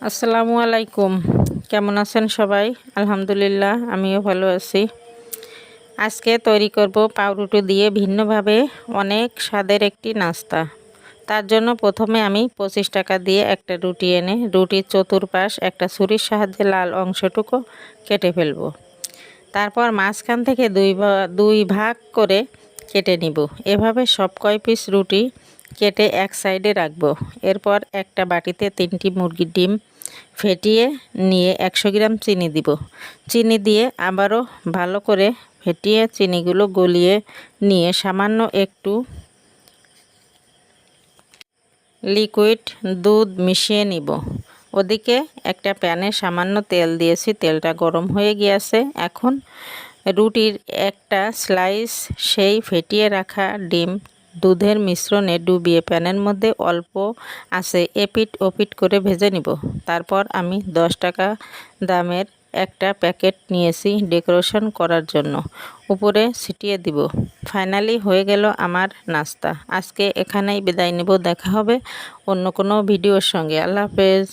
আসসালামু আলাইকুম। কেমন আছেন সবাই? আলহামদুলিল্লাহ, আমিও ভালো আছি। আজকে তৈরি করব পাউরুটি দিয়ে ভিন্নভাবে অনেক স্বাদের একটি নাস্তা। তার জন্য প্রথমে আমি 25 টাকা দিয়ে একটা রুটি এনে রুটির চতুর্পাশ একটা ছুরির সাহায্যে লাল অংশটুকু কেটে ফেলব। তারপর মাঝখান থেকে দুই ভাগ করে কেটে নিব। এভাবে সব কয় পিস রুটি কেটে এক সাইডে রাখবো। এরপর একটা বাটিতে 3টি মুরগির ডিম ফেটিয়ে নিয়ে 100 গ্রাম চিনি দিব। চিনি দিয়ে আবারও ভালো করে ফেটিয়ে চিনিগুলো গলিয়ে নিয়ে সামান্য একটু লিকুইড দুধ মিশিয়ে নিব। ওদিকে একটা প্যানে সামান্য তেল দিয়েছি, তেলটা গরম হয়ে গিয়েছে। এখন রুটির একটা স্লাইস সেই ফেটিয়ে রাখা ডিম দুধের মিশ্রণে ডুবিয়ে প্যানের মধ্যে অল্প আঁচে এপিট ওপিট করে ভেজে নিব। তারপর আমি 10 টাকা দামের একটা প্যাকেট নিয়েছি ডেকোরেশন করার জন্য, উপরে ছিটিয়ে দিব। ফাইনালি হয়ে গেল আমার নাস্তা। আজকে এখানেই বিদায় নেব। দেখা হবে অন্য কোনো ভিডিওর সঙ্গে। আল্লাহ হাফেজ।